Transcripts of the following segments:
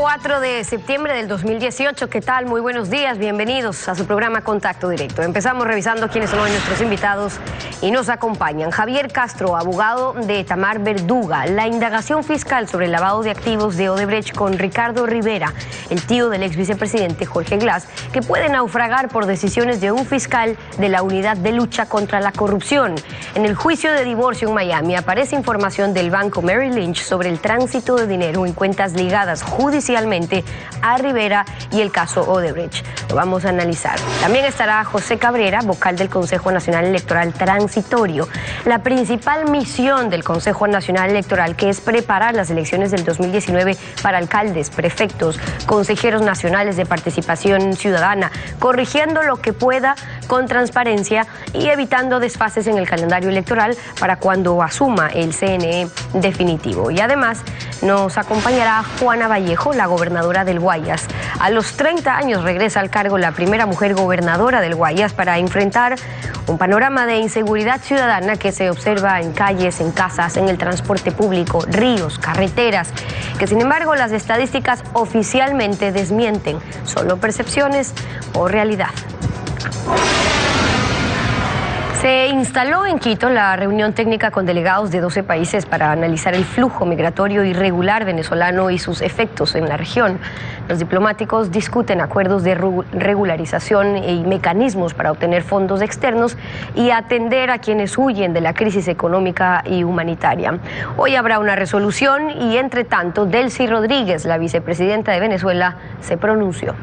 4 de septiembre del 2018. ¿Qué tal? Muy buenos días, bienvenidos a su programa Contacto Directo. Empezamos revisando quiénes son hoy nuestros invitados y nos acompañan. Javier Castro, abogado de Tamar Verduga. La indagación fiscal sobre el lavado de activos de Odebrecht con Ricardo Rivera, el tío del ex vicepresidente Jorge Glass, que puede naufragar por decisiones de un fiscal de la Unidad de Lucha contra la Corrupción. En el juicio de divorcio en Miami aparece información del banco Merrill Lynch sobre el tránsito de dinero en cuentas ligadas judicialmente a Rivera y el caso Odebrecht. Lo vamos a analizar. También estará José Cabrera, vocal del Consejo Nacional Electoral Transitorio. La principal misión del Consejo Nacional Electoral, que es preparar las elecciones del 2019 para alcaldes, prefectos, consejeros nacionales de participación ciudadana, corrigiendo lo que pueda con transparencia y evitando desfases en el calendario electoral para cuando asuma el CNE definitivo. Y además nos acompañará Juana Vallejo, la gobernadora del Guayas. A los 30 años regresa al cargo la primera mujer gobernadora del Guayas para enfrentar un panorama de inseguridad ciudadana que se observa en calles, en casas, en el transporte público, ríos, carreteras, que sin embargo las estadísticas oficialmente desmienten. ¿Solo percepciones o realidad? Se instaló en Quito la reunión técnica con delegados de 12 países para analizar el flujo migratorio irregular venezolano y sus efectos en la región. Los diplomáticos discuten acuerdos de regularización y mecanismos para obtener fondos externos y atender a quienes huyen de la crisis económica y humanitaria. Hoy habrá una resolución y, entre tanto, Delcy Rodríguez, la vicepresidenta de Venezuela, se pronunció.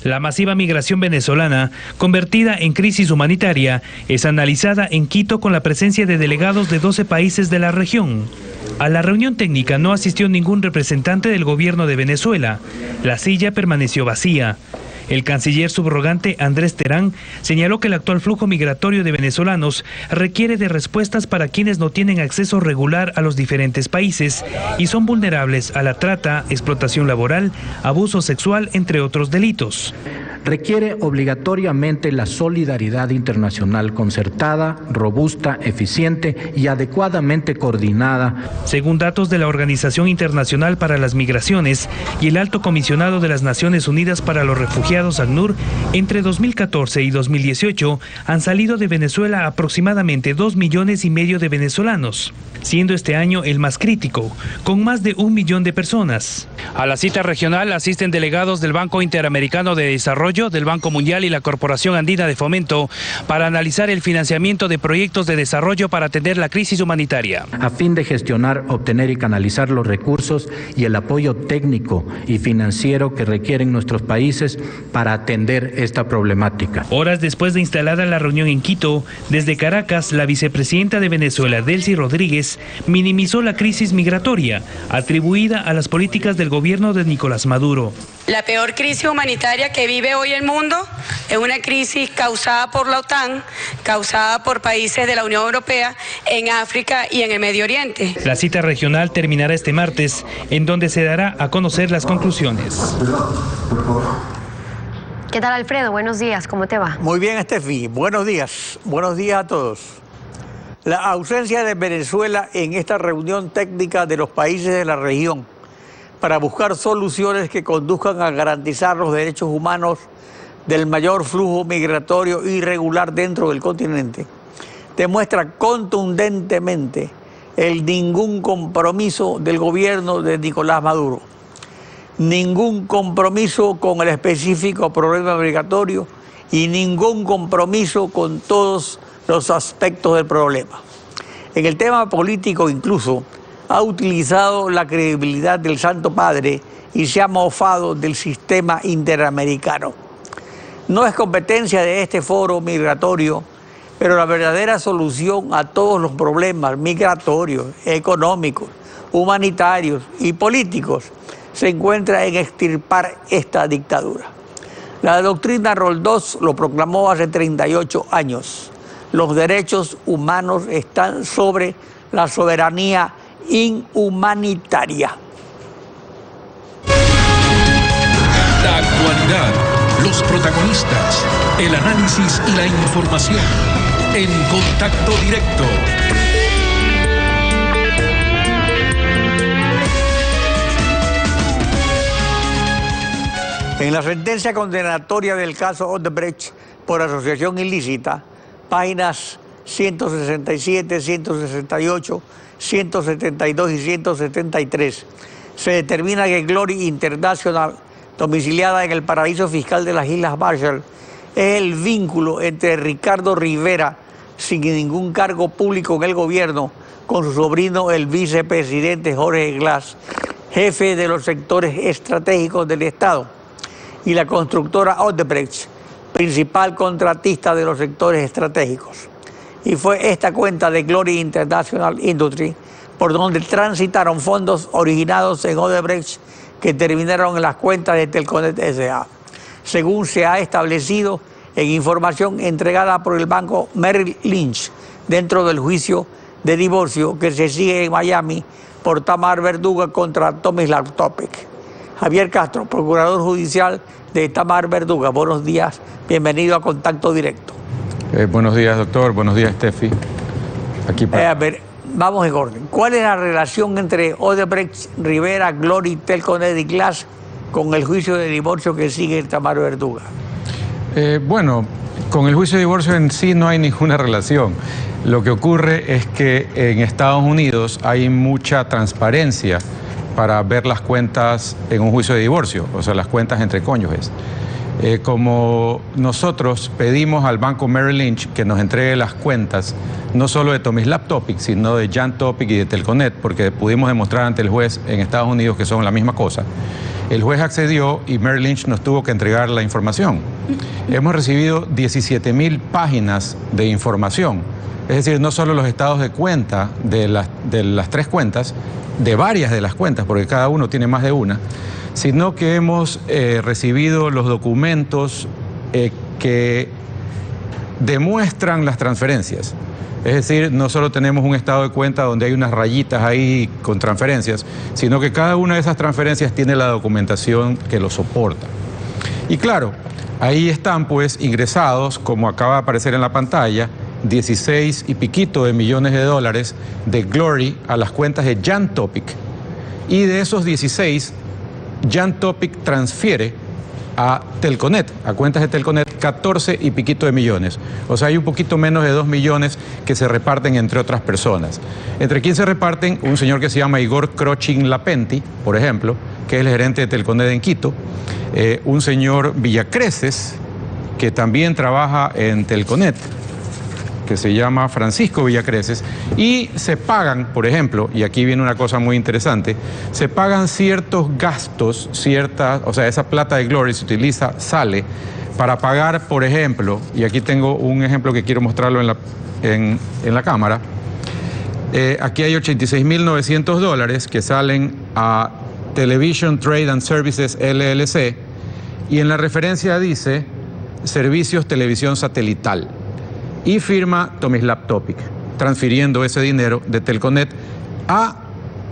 La masiva migración venezolana, convertida en crisis humanitaria, es analizada en Quito con la presencia de delegados de 12 países de la región. A la reunión técnica no asistió ningún representante del gobierno de Venezuela. La silla permaneció vacía. El canciller subrogante Andrés Terán señaló que el actual flujo migratorio de venezolanos requiere de respuestas para quienes no tienen acceso regular a los diferentes países y son vulnerables a la trata, explotación laboral, abuso sexual, entre otros delitos. Requiere obligatoriamente la solidaridad internacional concertada, robusta, eficiente y adecuadamente coordinada. Según datos de la Organización Internacional para las Migraciones y el Alto Comisionado de las Naciones Unidas para los Refugiados, ACNUR, entre 2014 y 2018 han salido de Venezuela aproximadamente 2,5 millones de venezolanos, siendo este año el más crítico, con más de 1 millón de personas. A la cita regional asisten delegados del Banco Interamericano de Desarrollo, del Banco Mundial y la Corporación Andina de Fomento para analizar el financiamiento de proyectos de desarrollo para atender la crisis humanitaria. A fin de gestionar, obtener y canalizar los recursos y el apoyo técnico y financiero que requieren nuestros países para atender esta problemática. Horas después de instalada la reunión en Quito, desde Caracas, la vicepresidenta de Venezuela, Delcy Rodríguez, minimizó la crisis migratoria atribuida a las políticas del gobierno de Nicolás Maduro. La peor crisis humanitaria que vive hoy el mundo es una crisis causada por la OTAN, causada por países de la Unión Europea en África y en el Medio Oriente. La cita regional terminará este martes, en donde se dará a conocer las conclusiones. ¿Qué tal, Alfredo? Buenos días, ¿cómo te va? Muy bien, Estefi. Buenos días a todos. La ausencia de Venezuela en esta reunión técnica de los países de la región para buscar soluciones que conduzcan a garantizar los derechos humanos del mayor flujo migratorio irregular dentro del continente, demuestra contundentemente el ningún compromiso del gobierno de Nicolás Maduro, ningún compromiso con el específico problema migratorio y ningún compromiso con todos los aspectos del problema. En el tema político incluso, ha utilizado la credibilidad del Santo Padre y se ha mofado del sistema interamericano. No es competencia de este foro migratorio, pero la verdadera solución a todos los problemas migratorios, económicos, humanitarios y políticos se encuentra en extirpar esta dictadura. La doctrina Roldós lo proclamó hace 38 años. Los derechos humanos están sobre la soberanía inhumanitaria. La actualidad, los protagonistas, el análisis y la información en Contacto Directo. En la sentencia condenatoria del caso Odebrecht por asociación ilícita, páginas 167, 168, 172 y 173, se determina que Glory International, domiciliada en el paraíso fiscal de las Islas Marshall, es el vínculo entre Ricardo Rivera, sin ningún cargo público en el gobierno, con su sobrino, el vicepresidente Jorge Glass, jefe de los sectores estratégicos del Estado, y la constructora Odebrecht, principal contratista de los sectores estratégicos. Y fue esta cuenta de Glory International Industry por donde transitaron fondos originados en Odebrecht que terminaron en las cuentas de Telconet S.A., según se ha establecido en información entregada por el banco Merrill Lynch dentro del juicio de divorcio que se sigue en Miami por Tamar Verduga contra Tomislav Topic. Javier Castro, procurador judicial de Tamar Verduga, buenos días, bienvenido a Contacto Directo. Buenos días, doctor, buenos días, Steffi. Aquí para... A ver, vamos en orden. ¿Cuál es la relación entre Odebrecht, Rivera, Glory, Telconet y Glass con el juicio de divorcio que sigue Tamar Verduga? Bueno, con el juicio de divorcio en sí no hay ninguna relación. Lo que ocurre es que en Estados Unidos hay mucha transparencia para ver las cuentas en un juicio de divorcio, o sea, las cuentas entre cónyuges. Como nosotros pedimos al banco Merrill Lynch que nos entregue las cuentas, no solo de Tomislav Topic, sino de Jan Topic y de Telconet, porque pudimos demostrar ante el juez en Estados Unidos que son la misma cosa. El juez accedió y Merrill Lynch nos tuvo que entregar la información. Hemos recibido 17,000 páginas de información. Es decir, no solo los estados de cuenta de las tres cuentas, de varias de las cuentas, porque cada uno tiene más de una, sino que hemos recibido los documentos que demuestran las transferencias. Es decir, no solo tenemos un estado de cuenta donde hay unas rayitas ahí con transferencias, sino que cada una de esas transferencias tiene la documentación que lo soporta. Y claro, ahí están pues ingresados, como acaba de aparecer en la pantalla, 16 y piquito de millones de dólares de Glory a las cuentas de Jan Topic. Y de esos 16, Jan Topic transfiere a Telconet, a cuentas de Telconet, 14 y piquito de millones. O sea, hay un poquito menos de 2 millones que se reparten entre otras personas. ¿Entre quién se reparten? Un señor que se llama Igor Krochin Lapenti, por ejemplo, que es el gerente de Telconet en Quito. Un señor Villacreces, que también trabaja en Telconet, que se llama Francisco Villacreces, y se pagan, por ejemplo, y aquí viene una cosa muy interesante, se pagan ciertos gastos, o sea, esa plata de Glory se utiliza, sale, para pagar, por ejemplo, y aquí tengo un ejemplo que quiero mostrarlo en la cámara, aquí hay $86,900 que salen a Television Trade and Services LLC, y en la referencia dice Servicios Televisión Satelital. Y firma Tomislav Topic, transfiriendo ese dinero de Telconet a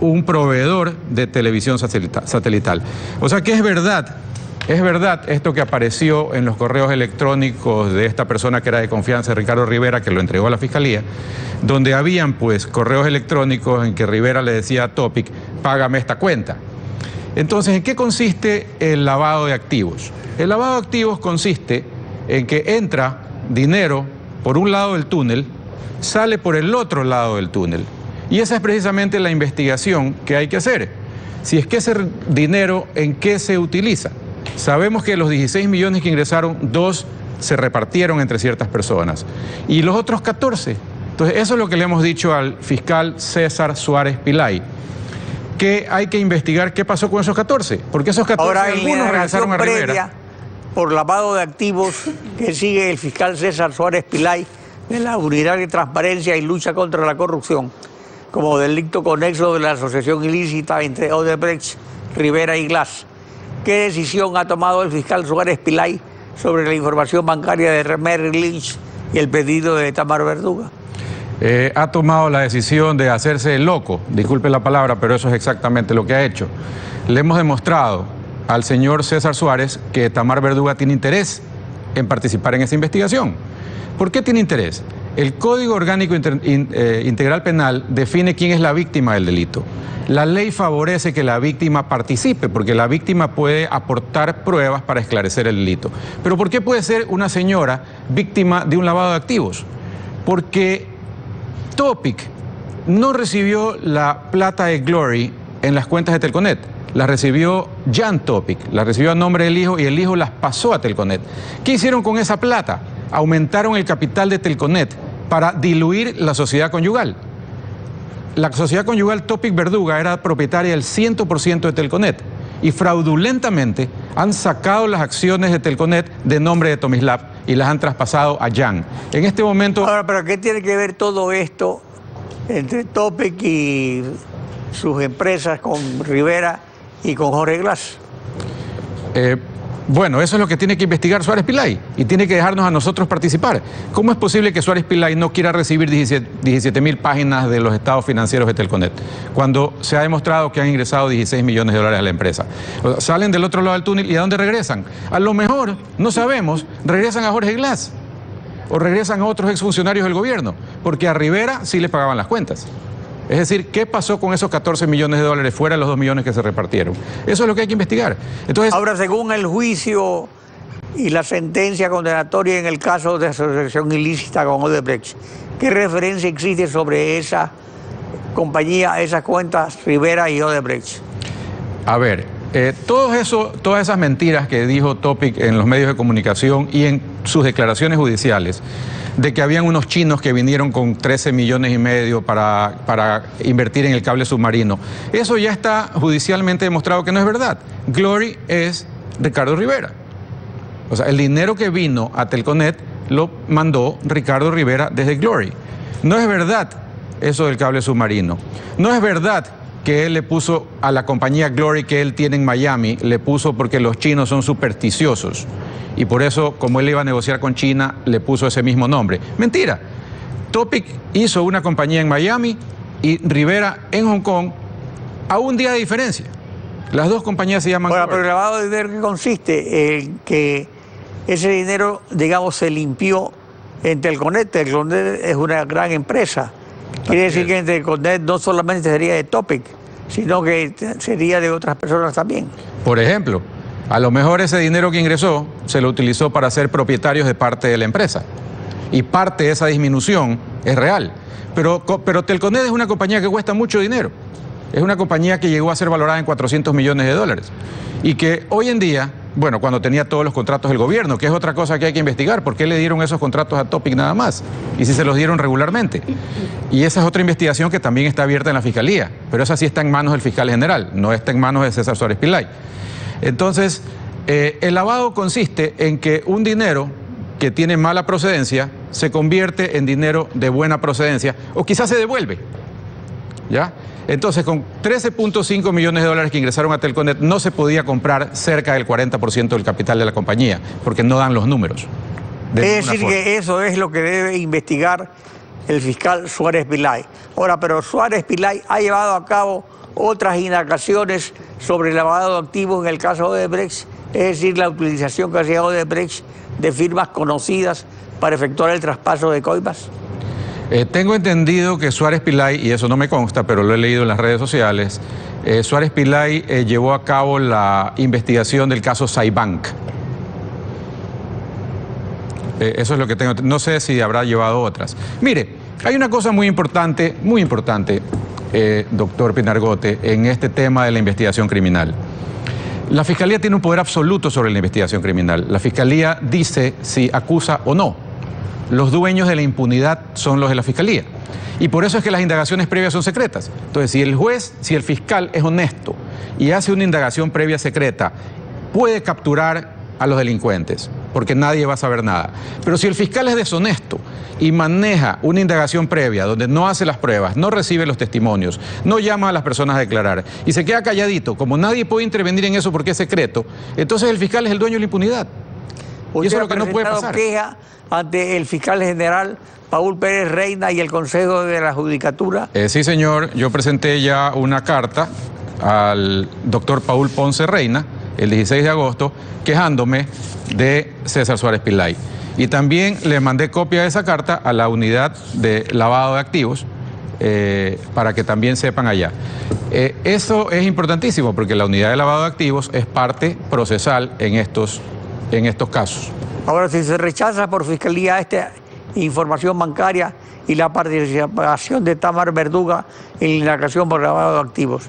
un proveedor de televisión satelital. O sea que es verdad esto que apareció en los correos electrónicos de esta persona que era de confianza, Ricardo Rivera, que lo entregó a la Fiscalía, donde habían pues correos electrónicos en que Rivera le decía a Topic, págame esta cuenta. Entonces, ¿en qué consiste el lavado de activos? El lavado de activos consiste en que entra dinero por un lado del túnel, sale por el otro lado del túnel. Y esa es precisamente la investigación que hay que hacer. Si es que ese dinero, ¿en qué se utiliza? Sabemos que los 16 millones que ingresaron, 2 se repartieron entre ciertas personas. ¿Y los otros 14? Entonces, eso es lo que le hemos dicho al fiscal César Suárez Pillay, que hay que investigar qué pasó con esos 14. Porque esos 14, ahora, algunos regresaron a Rivera. Por lavado de activos que sigue el fiscal César Suárez Pillay de la Unidad de Transparencia y Lucha contra la Corrupción como delito conexo de la asociación ilícita entre Odebrecht, Rivera y Glass. ¿Qué decisión ha tomado el fiscal Suárez Pillay sobre la información bancaria de Merrill Lynch y el pedido de Tamar Verduga? Ha tomado la decisión de hacerse loco, disculpe la palabra, pero eso es exactamente lo que ha hecho. Le hemos demostrado al señor César Suárez que Tamar Verduga tiene interés en participar en esa investigación. ¿Por qué tiene interés? el Código Orgánico Integral Penal define quién es la víctima del delito. La ley favorece que la víctima participe, porque la víctima puede aportar pruebas para esclarecer el delito. Pero ¿por qué puede ser una señora víctima de un lavado de activos? Porque Topic no recibió la plata de Glory en las cuentas de Telconet. La recibió Jan Topic, la recibió a nombre del hijo y el hijo las pasó a Telconet. ¿Qué hicieron con esa plata? Aumentaron el capital de Telconet para diluir la sociedad conyugal. La sociedad conyugal Topic Verduga era propietaria del 100% de Telconet y fraudulentamente han sacado las acciones de Telconet de nombre de Tomislav y las han traspasado a Jan. En este momento... Ahora, ¿pero qué tiene que ver todo esto entre Topic y sus empresas con Rivera y con Jorge Glass? Bueno, eso es lo que tiene que investigar Suárez Pillay y tiene que dejarnos a nosotros participar. ¿Cómo es posible que Suárez Pillay no quiera recibir 17.000 páginas de los estados financieros de Telconet cuando se ha demostrado que han ingresado 16 millones de dólares a la empresa? O sea, salen del otro lado del túnel y ¿a dónde regresan? A lo mejor, no sabemos, regresan a Jorge Glass o regresan a otros exfuncionarios del gobierno, porque a Rivera sí le pagaban las cuentas. Es decir, ¿qué pasó con esos 14 millones de dólares fuera de los 2 millones que se repartieron? Eso es lo que hay que investigar. Entonces, ahora, según el juicio y la sentencia condenatoria en el caso de asociación ilícita con Odebrecht, ¿qué referencia existe sobre esa compañía, esas cuentas Rivera y Odebrecht? A ver, todas esas mentiras que dijo Topic en los medios de comunicación y en sus declaraciones judiciales, de que habían unos chinos que vinieron con 13 millones y medio para invertir en el cable submarino. Eso ya está judicialmente demostrado que no es verdad. Glory es Ricardo Rivera. O sea, el dinero que vino a Telconet lo mandó Ricardo Rivera desde Glory. No es verdad eso del cable submarino. No es verdad que él le puso a la compañía Glory que él tiene en Miami, le puso porque los chinos son supersticiosos. Y por eso, como él iba a negociar con China, le puso ese mismo nombre. Mentira. Topic hizo una compañía en Miami y Rivera en Hong Kong a un día de diferencia. Las dos compañías se llaman... Ahora, pero el lavado de dinero, ¿qué consiste? En que ese dinero, digamos, se limpió en Telconet. Telconet es una gran empresa. Quiere decir que en Telconet no solamente sería de Topic, sino que sería de otras personas también. Por ejemplo, a lo mejor ese dinero que ingresó se lo utilizó para ser propietarios de parte de la empresa. Y parte de esa disminución es real. Pero Telconet es una compañía que cuesta mucho dinero. Es una compañía que llegó a ser valorada en 400 millones de dólares. Y que hoy en día, bueno, cuando tenía todos los contratos del gobierno, que es otra cosa que hay que investigar, ¿por qué le dieron esos contratos a Topic nada más? Y si se los dieron regularmente. Y esa es otra investigación que también está abierta en la Fiscalía. Pero esa sí está en manos del fiscal general, no está en manos de César Suárez Pillay. Entonces, el lavado consiste en que un dinero que tiene mala procedencia se convierte en dinero de buena procedencia o quizás se devuelve, ¿ya? Entonces, con 13.5 millones de dólares que ingresaron a Telconet no se podía comprar cerca del 40% del capital de la compañía, porque no dan los números. Es decir, que eso es lo que debe investigar el fiscal Suárez Pillay. Ahora, pero Suárez Pillay ha llevado a cabo otras indagaciones sobre el lavado de activos en el caso de Odebrecht, es decir, la utilización que hacía Odebrecht de firmas conocidas para efectuar el traspaso de coimas. Tengo entendido que Suárez Pillay, y eso no me consta, pero lo he leído en las redes sociales, Suárez Pillay llevó a cabo la investigación del caso Saibank. Eso es lo que tengo. No sé si habrá llevado otras. Mire, hay una cosa muy importante, doctor Pinargote, en este tema de la investigación criminal. La Fiscalía tiene un poder absoluto sobre la investigación criminal. La Fiscalía dice si acusa o no. Los dueños de la impunidad son los de la Fiscalía. Y por eso es que las indagaciones previas son secretas. Entonces, si el fiscal es honesto y hace una indagación previa secreta, puede capturar a los delincuentes, porque nadie va a saber nada. Pero si el fiscal es deshonesto y maneja una indagación previa donde no hace las pruebas, no recibe los testimonios, no llama a las personas a declarar y se queda calladito, como nadie puede intervenir en eso porque es secreto, entonces el fiscal es el dueño de la impunidad. Y eso es lo que no puede pasar. Queja ante el fiscal general Paul Pérez Reina y el Consejo de la Judicatura? Sí, señor. Yo presenté ya una carta al doctor Paul Ponce Reina el 16 de agosto quejándome de César Suárez Pillay. Y también le mandé copia de esa carta a la unidad de lavado de activos para que también sepan allá. Eso es importantísimo porque la unidad de lavado de activos es parte procesal en estos casos. Ahora, si se rechaza por Fiscalía esta información bancaria y la participación de Tamar Verduga en la indagación por lavado de activos,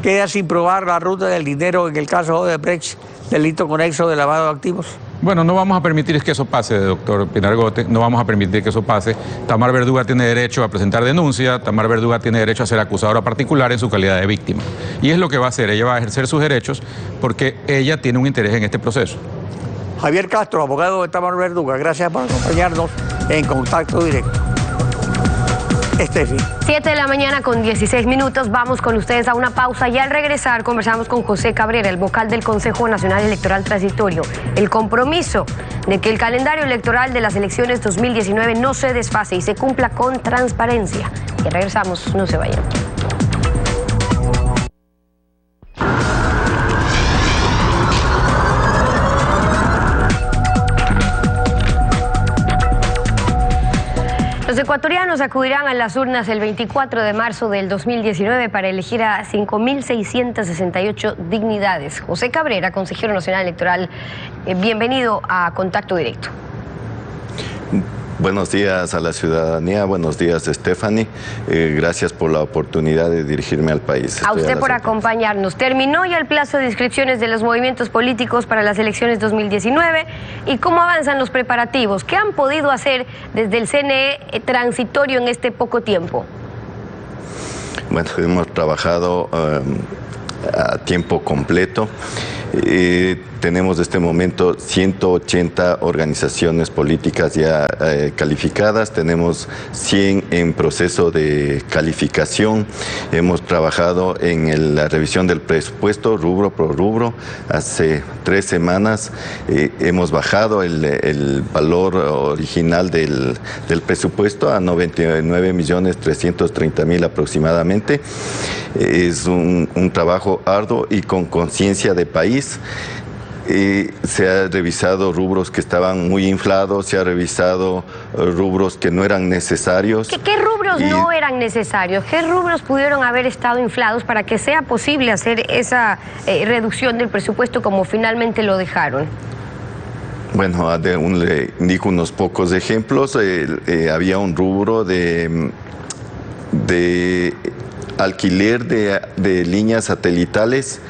queda sin probar la ruta del dinero en el caso Odebrecht, delito conexo de lavado de activos. Bueno, no vamos a permitir que eso pase, doctor Pinargote, no vamos a permitir que eso pase. Tamar Verduga tiene derecho a presentar denuncia, Tamar Verduga tiene derecho a ser acusadora particular en su calidad de víctima. Y es lo que va a hacer, ella va a ejercer sus derechos porque ella tiene un interés en este proceso. Javier Castro, abogado de Tamar Verduga, gracias por acompañarnos en Contacto Directo. 7 de la mañana con 16 minutos, vamos con ustedes a una pausa y al regresar conversamos con José Cabrera, el vocal del Consejo Nacional Electoral Transitorio. El compromiso de que el calendario electoral de las elecciones 2019 no se desfase y se cumpla con transparencia. Y regresamos, no se vayan. Los ecuatorianos acudirán a las urnas el 24 de marzo del 2019 para elegir a 5.668 dignidades. José Cabrera, consejero nacional electoral, bienvenido a Contacto Directo. Buenos días a la ciudadanía, buenos días Stephanie, gracias por la oportunidad de dirigirme al país. A usted por acompañarnos. Terminó ya el plazo de inscripciones de los movimientos políticos para las elecciones 2019 y cómo avanzan los preparativos. ¿Qué han podido hacer desde el CNE transitorio en este poco tiempo? Bueno, hemos trabajado a tiempo completo. Tenemos en este momento 180 organizaciones políticas ya calificadas, tenemos 100 en proceso de calificación. Hemos trabajado en la revisión del presupuesto rubro por rubro. Hace 3 semanas hemos bajado el valor original del presupuesto a 99.330.000 aproximadamente. Es un trabajo arduo y con conciencia de país. Se ha revisado rubros que estaban muy inflados, se ha revisado rubros que no eran necesarios. ¿Qué rubros no eran necesarios? ¿Qué rubros pudieron haber estado inflados para que sea posible hacer esa reducción del presupuesto como finalmente lo dejaron? Bueno, le indico unos pocos ejemplos. Había un rubro de alquiler de líneas satelitales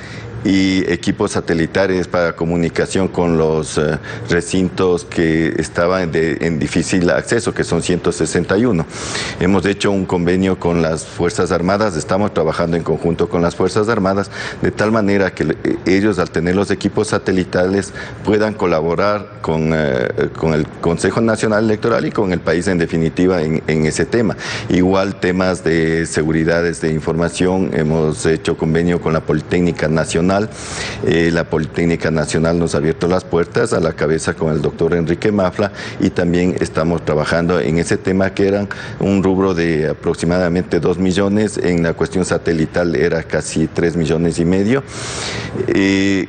y equipos satelitales para comunicación con los recintos que estaban en difícil acceso, que son 161. Hemos hecho un convenio con las Fuerzas Armadas, estamos trabajando en conjunto con las Fuerzas Armadas, de tal manera que ellos, al tener los equipos satelitales, puedan colaborar con el Consejo Nacional Electoral y con el país en definitiva en ese tema. Igual temas de seguridades de información, hemos hecho convenio con la Politécnica Nacional. La Politécnica Nacional nos ha abierto las puertas, a la cabeza con el doctor Enrique Mafla, y también estamos trabajando en ese tema que era un rubro de aproximadamente 2 millones, en la cuestión satelital era casi 3,5 millones.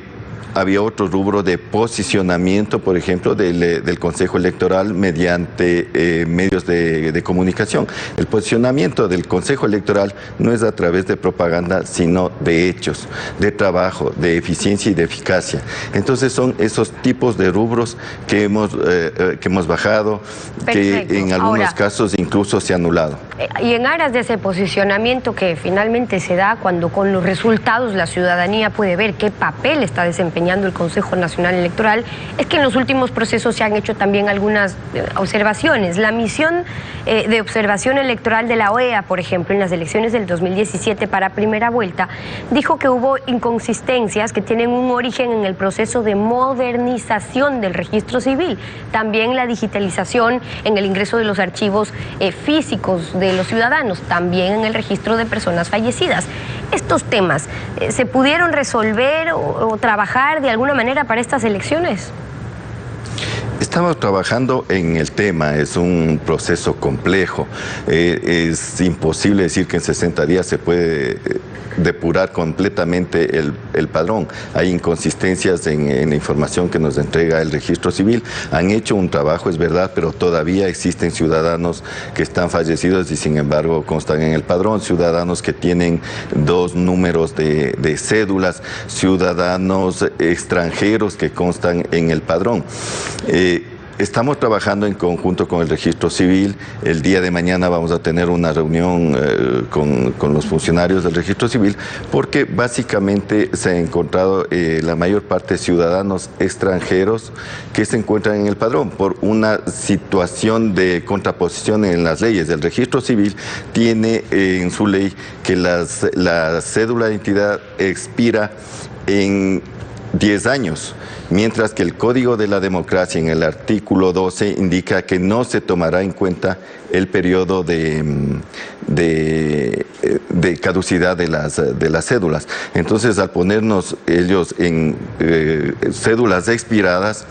Había otro rubro de posicionamiento, por ejemplo, del Consejo Electoral mediante medios de comunicación. El posicionamiento del Consejo Electoral no es a través de propaganda, sino de hechos, de trabajo, de eficiencia y de eficacia. Entonces son esos tipos de rubros que hemos bajado, Perfecto. Que en algunos casos incluso se ha anulado. Y en aras de ese posicionamiento que finalmente se da cuando con los resultados la ciudadanía puede ver qué papel está desempeñando el Consejo Nacional Electoral, es que en los últimos procesos se han hecho también algunas observaciones. La misión de observación electoral de la OEA, por ejemplo, en las elecciones del 2017 para primera vuelta, dijo que hubo inconsistencias que tienen un origen en el proceso de modernización del registro civil, también la digitalización en el ingreso de los archivos físicos de los ciudadanos, también en el registro de personas fallecidas. ¿Estos temas se pudieron resolver o trabajar de alguna manera para estas elecciones? estamos trabajando en el tema, es un proceso complejo. Es imposible decir que en 60 días se puede depurar completamente el padrón. Hay inconsistencias en la información que nos entrega el registro civil. Han hecho un trabajo, es verdad, pero todavía existen ciudadanos que están fallecidos y sin embargo constan en el padrón, ciudadanos que tienen 2 números de cédulas, ciudadanos extranjeros que constan en el padrón. Estamos trabajando en conjunto con el registro civil. El día de mañana vamos a tener una reunión con los funcionarios del registro civil porque básicamente se ha encontrado la mayor parte de ciudadanos extranjeros que se encuentran en el padrón por una situación de contraposición en las leyes. El registro civil tiene en su ley que la cédula de identidad expira en 10 años. Mientras que el Código de la Democracia en el artículo 12 indica que no se tomará en cuenta el periodo de caducidad de las cédulas. Entonces, al ponernos ellos en cédulas expiradas,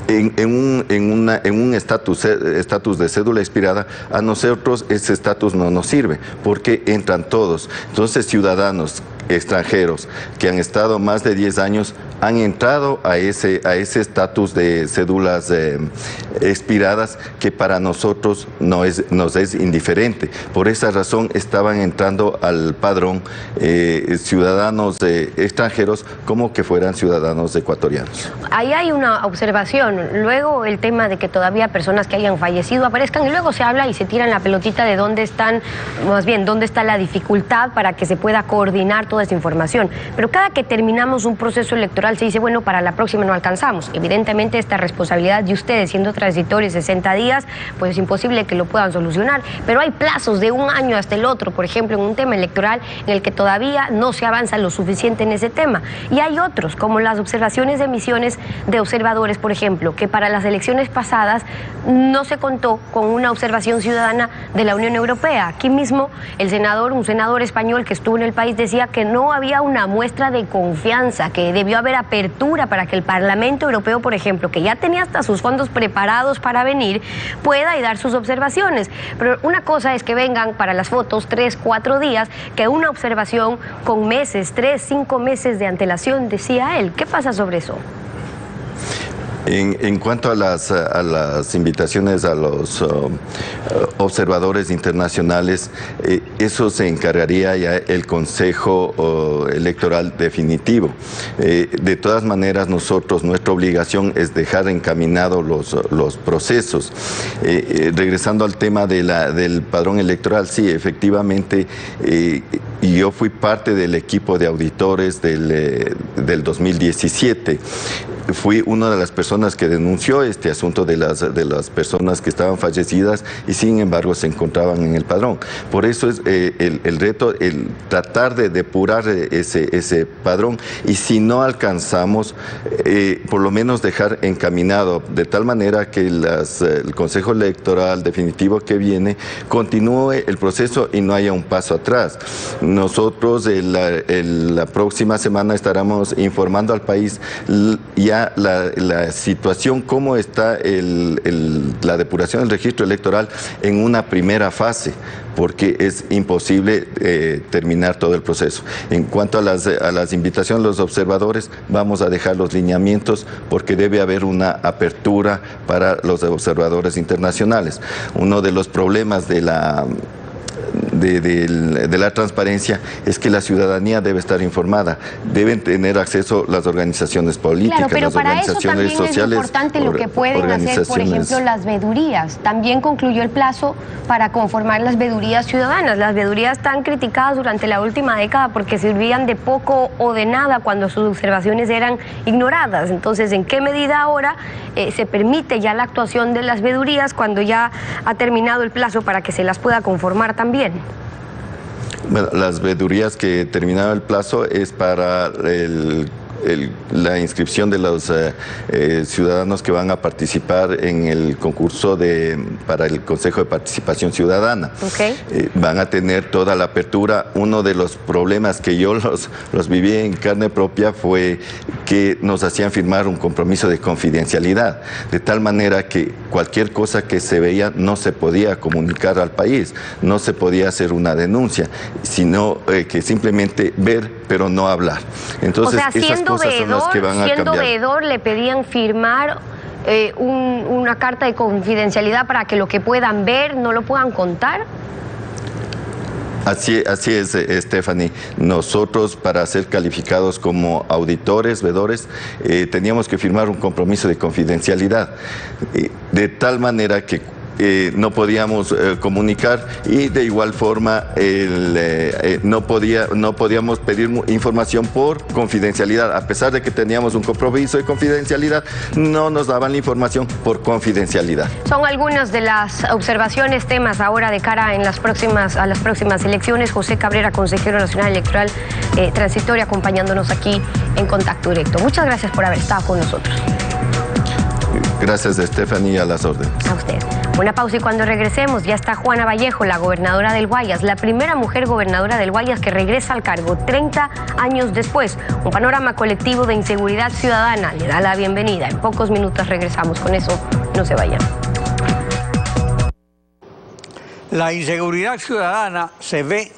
en un estatus de cédula expirada, a nosotros ese estatus no nos sirve, porque entran todos. Entonces, ciudadanos extranjeros que han estado más de 10 años han entrado a ese estatus de cédulas expiradas que para nosotros nos es indiferente. Por esa razón estaban entrando al padrón ciudadanos extranjeros como que fueran ciudadanos ecuatorianos. Ahí hay una observación. Luego el tema de que todavía personas que hayan fallecido aparezcan y luego se habla y se tiran la pelotita de dónde están, más bien, dónde está la dificultad para que se pueda coordinar toda esa información. Pero cada que terminamos un proceso electoral se dice, bueno, para la próxima no alcanzamos. Evidentemente esta responsabilidad de ustedes, siendo transitorios 60 días, pues es imposible que lo puedan solucionar. Pero hay plazos de un año hasta el otro, por ejemplo, en un tema electoral en el que todavía no se avanza lo suficiente en ese tema. Y hay otros, como las observaciones de emisiones de observadores, por ejemplo, que para las elecciones pasadas no se contó con una observación ciudadana de la Unión Europea. Aquí mismo un senador español que estuvo en el país decía que no había una muestra de confianza, que debió haber apertura para que el Parlamento Europeo, por ejemplo, que ya tenía hasta sus fondos preparados para venir, pueda dar sus observaciones. Pero una cosa es que vengan para las fotos 3, 4 días, que una observación con meses, 3, 5 meses de antelación, decía él. ¿Qué pasa sobre eso? En cuanto a las invitaciones a los observadores internacionales, eso se encargaría ya el Consejo Electoral Definitivo. De todas maneras, nuestra obligación es dejar encaminados los procesos. Regresando al tema del padrón electoral, sí, efectivamente, yo fui parte del equipo de auditores del 2017. Fui una de las personas que denunció este asunto de las personas que estaban fallecidas y sin embargo se encontraban en el padrón. Por eso es el reto, el tratar de depurar ese padrón, y si no alcanzamos, por lo menos dejar encaminado de tal manera que el Consejo Electoral Definitivo que viene continúe el proceso y no haya un paso atrás. Nosotros la próxima semana estaremos informando al país ya la situación, cómo está la depuración del registro electoral en una primera fase, porque es imposible terminar todo el proceso. En cuanto a las invitaciones de los observadores, vamos a dejar los lineamientos porque debe haber una apertura para los observadores internacionales. Uno de los problemas de la transparencia es que la ciudadanía debe estar informada, deben tener acceso las organizaciones políticas, claro, pero las para organizaciones eso también sociales. Es importante lo que pueden hacer, por ejemplo, las veedurías. También concluyó el plazo para conformar las veedurías ciudadanas. Las veedurías están criticadas durante la última década porque servían de poco o de nada cuando sus observaciones eran ignoradas. Entonces, ¿en qué medida ahora se permite ya la actuación de las veedurías cuando ya ha terminado el plazo para que se las pueda conformar también? Bueno, las veedurías que terminaba el plazo es para la inscripción de los ciudadanos que van a participar en el concurso para el Consejo de Participación Ciudadana. Van a tener toda la apertura. Uno de los problemas que yo los viví en carne propia fue que nos hacían firmar un compromiso de confidencialidad, de tal manera que cualquier cosa que se veía no se podía comunicar al país, no se podía hacer una denuncia, sino que simplemente ver, pero no hablar. Entonces, o sea, esas cosas son las que van a cambiar. Siendo veedor, le pedían firmar una carta de confidencialidad para que lo que puedan ver no lo puedan contar. Así es, Stephanie. Nosotros, para ser calificados como auditores, veedores, teníamos que firmar un compromiso de confidencialidad, de tal manera que no podíamos comunicar, y de igual forma no podíamos pedir información por confidencialidad. A pesar de que teníamos un compromiso de confidencialidad, no nos daban la información por confidencialidad. Son algunas de las observaciones, temas ahora de cara a las próximas elecciones. José Cabrera, consejero nacional electoral transitorio, acompañándonos aquí en Contacto Directo. Muchas gracias por haber estado con nosotros. Gracias, Stephanie, a las órdenes. A usted. Una pausa y cuando regresemos ya está Juana Vallejo, la gobernadora del Guayas, la primera mujer gobernadora del Guayas que regresa al cargo 30 años después. Un panorama colectivo de inseguridad ciudadana le da la bienvenida. En pocos minutos regresamos con eso, no se vayan. La inseguridad ciudadana se ve,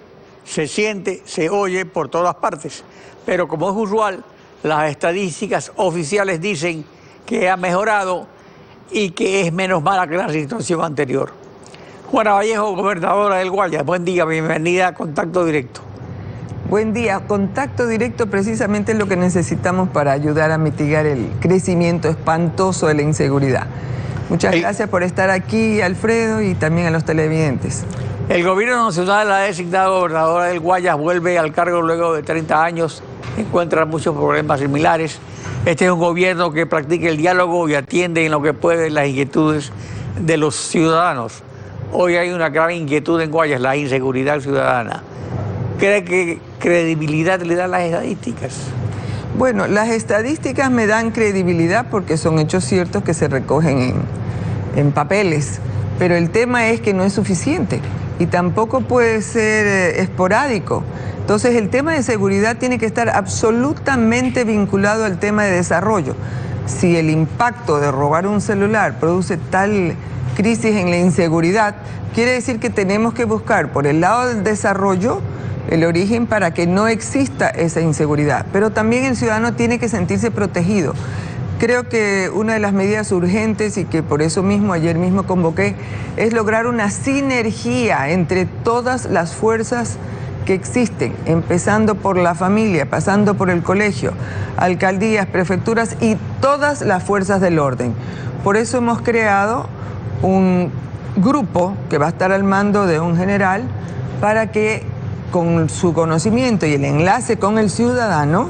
se siente, se oye por todas partes, pero como es usual, las estadísticas oficiales dicen que ha mejorado y que es menos mala que la situación anterior. Juana Vallejo, gobernadora del Guayas, buen día, bienvenida a Contacto Directo. Buen día. Contacto Directo precisamente es lo que necesitamos para ayudar a mitigar el crecimiento espantoso de la inseguridad. Muchas gracias por estar aquí, Alfredo, y también a los televidentes. El gobierno nacional ha designado gobernadora del Guayas, vuelve al cargo luego de 30 años, encuentra muchos problemas similares. Este es un gobierno que practica el diálogo y atiende en lo que puede las inquietudes de los ciudadanos. Hoy hay una grave inquietud en Guayas, la inseguridad ciudadana. ¿Cree que credibilidad le dan las estadísticas? Bueno, las estadísticas me dan credibilidad porque son hechos ciertos que se recogen en papeles, pero el tema es que no es suficiente y tampoco puede ser esporádico. Entonces el tema de seguridad tiene que estar absolutamente vinculado al tema de desarrollo. Si el impacto de robar un celular produce tal crisis en la inseguridad, quiere decir que tenemos que buscar por el lado del desarrollo el origen para que no exista esa inseguridad. Pero también el ciudadano tiene que sentirse protegido. Creo que una de las medidas urgentes y que por eso mismo ayer mismo convoqué es lograr una sinergia entre todas las fuerzas que existen, empezando por la familia, pasando por el colegio, alcaldías, prefecturas y todas las fuerzas del orden. Por eso hemos creado un grupo que va a estar al mando de un general para que con su conocimiento y el enlace con el ciudadano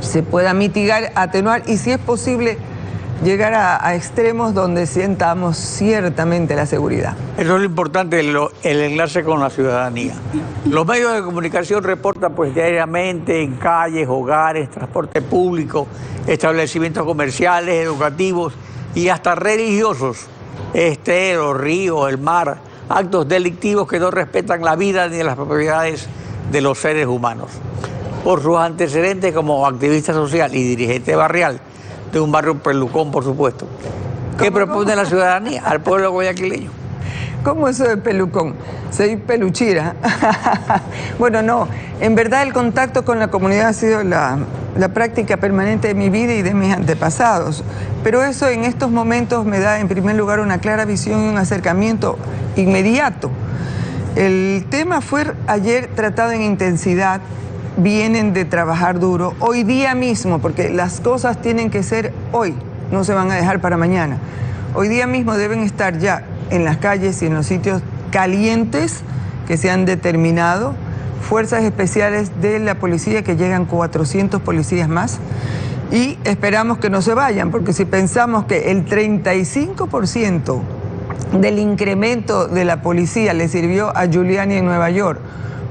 se pueda mitigar, atenuar y, si es posible, llegar a extremos donde sientamos ciertamente la seguridad. Eso es lo importante, el enlace con la ciudadanía. Los medios de comunicación reportan pues diariamente en calles, hogares, transporte público, establecimientos comerciales, educativos y hasta religiosos, esteros, ríos, el mar, actos delictivos que no respetan la vida ni las propiedades de los seres humanos. Por sus antecedentes como activista social y dirigente barrial de un barrio Pelucón, por supuesto. ¿Qué propone la ciudadanía al pueblo guayaquileño? ¿Cómo eso de pelucón? Soy peluchira. Bueno, no, en verdad el contacto con la comunidad ha sido la práctica permanente de mi vida y de mis antepasados. Pero eso en estos momentos me da en primer lugar una clara visión y un acercamiento inmediato. El tema fue ayer tratado en intensidad, vienen de trabajar duro, hoy día mismo, porque las cosas tienen que ser hoy, no se van a dejar para mañana. Hoy día mismo deben estar ya en las calles y en los sitios calientes que se han determinado, fuerzas especiales de la policía, que llegan 400 policías más, y esperamos que no se vayan, porque si pensamos que el 35% del incremento de la policía le sirvió a Giuliani en Nueva York,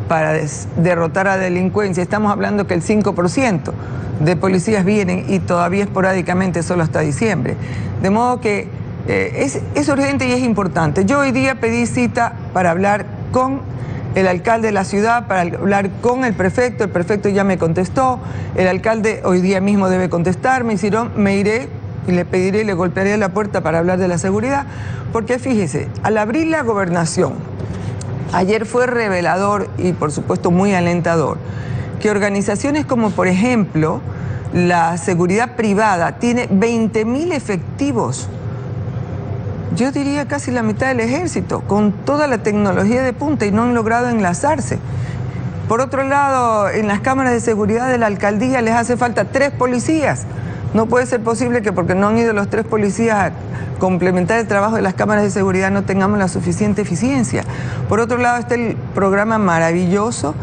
para derrotar a delincuencia. Estamos hablando que el 5% de policías vienen y todavía esporádicamente solo hasta diciembre. De modo que es urgente y es importante. Yo hoy día pedí cita para hablar con el alcalde de la ciudad, para hablar con el prefecto ya me contestó, el alcalde hoy día mismo debe contestarme, y si no, me iré y le pediré, le golpearé la puerta para hablar de la seguridad, porque fíjese, al abrir la gobernación, ayer fue revelador y por supuesto muy alentador, que organizaciones como por ejemplo la seguridad privada tiene 20.000 efectivos, yo diría casi la mitad del ejército, con toda la tecnología de punta, y no han logrado enlazarse. Por otro lado, en las cámaras de seguridad de la alcaldía les hace falta 3 policías. No puede ser posible que porque no han ido los 3 policías a complementar el trabajo de las cámaras de seguridad no tengamos la suficiente eficiencia. Por otro lado está el programa maravilloso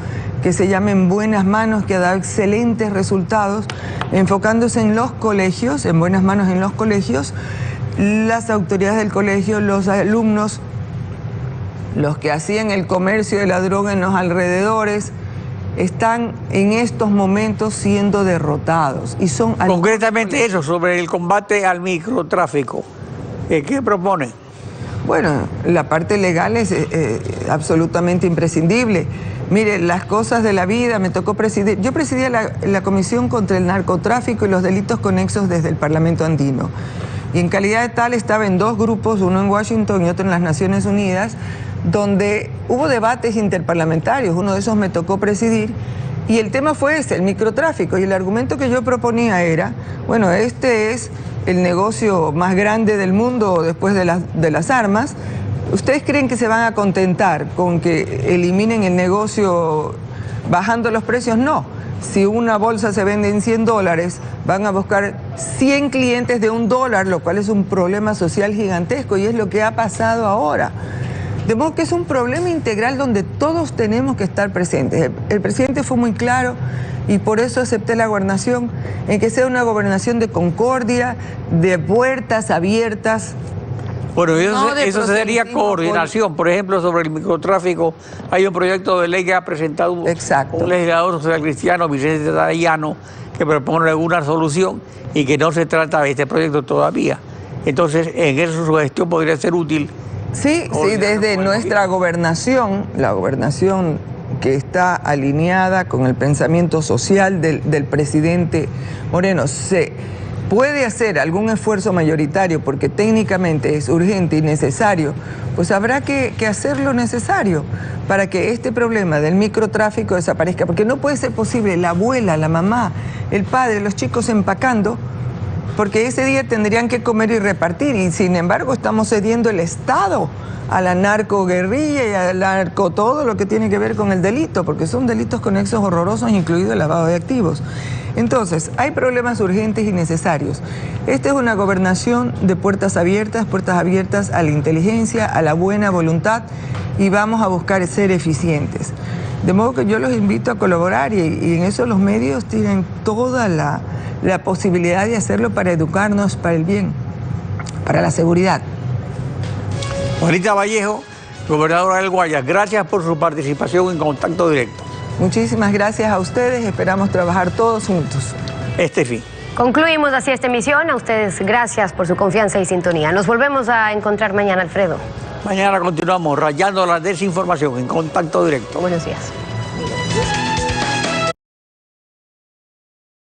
que se llama En Buenas Manos, que ha dado excelentes resultados, enfocándose en los colegios, en buenas manos en los colegios, las autoridades del colegio, los alumnos, los que hacían el comercio de la droga en los alrededores, están en estos momentos siendo derrotados. Y son concretamente eso, sobre el combate al microtráfico, ¿qué propone? Bueno, la parte legal es absolutamente imprescindible. Mire, las cosas de la vida, me tocó presidir. Yo presidía la Comisión contra el Narcotráfico y los Delitos Conexos desde el Parlamento Andino. Y en calidad de tal estaba en 2 grupos, uno en Washington y otro en las Naciones Unidas, donde hubo debates interparlamentarios, uno de esos me tocó presidir, y el tema fue ese, el microtráfico, y el argumento que yo proponía era, bueno, este es el negocio más grande del mundo después de las armas. ¿Ustedes creen que se van a contentar con que eliminen el negocio bajando los precios? No. Si una bolsa se vende en $100, van a buscar 100 clientes de $1, lo cual es un problema social gigantesco, y es lo que ha pasado ahora. De modo que es un problema integral donde todos tenemos que estar presentes. El presidente fue muy claro y por eso acepté la gobernación, en que sea una gobernación de concordia, de puertas abiertas. Bueno, eso sería coordinación. Por ejemplo, sobre el microtráfico, hay un proyecto de ley que ha presentado un legislador social cristiano, Vicente Arellano, que propone alguna solución y que no se trata de este proyecto todavía. Entonces, en eso su gestión podría ser útil. Sí, desde nuestra gobernación, la gobernación que está alineada con el pensamiento social del presidente Moreno, se puede hacer algún esfuerzo mayoritario porque técnicamente es urgente y necesario, pues habrá que hacer lo necesario para que este problema del microtráfico desaparezca, porque no puede ser posible la abuela, la mamá, el padre, los chicos empacando, porque ese día tendrían que comer y repartir, y sin embargo estamos cediendo el Estado a la narcoguerrilla y al narco todo lo que tiene que ver con el delito, porque son delitos conexos horrorosos, incluido el lavado de activos. Entonces, hay problemas urgentes y necesarios. Esta es una gobernación de puertas abiertas a la inteligencia, a la buena voluntad, y vamos a buscar ser eficientes. De modo que yo los invito a colaborar y en eso los medios tienen toda la posibilidad de hacerlo para educarnos para el bien, para la seguridad. Juanita Vallejo, gobernadora del Guayas, gracias por su participación en Contacto Directo. Muchísimas gracias a ustedes, esperamos trabajar todos juntos. Estefi. Concluimos así esta emisión. A ustedes gracias por su confianza y sintonía. Nos volvemos a encontrar mañana, Alfredo. Mañana continuamos rayando la desinformación en Contacto Directo. Buenos días.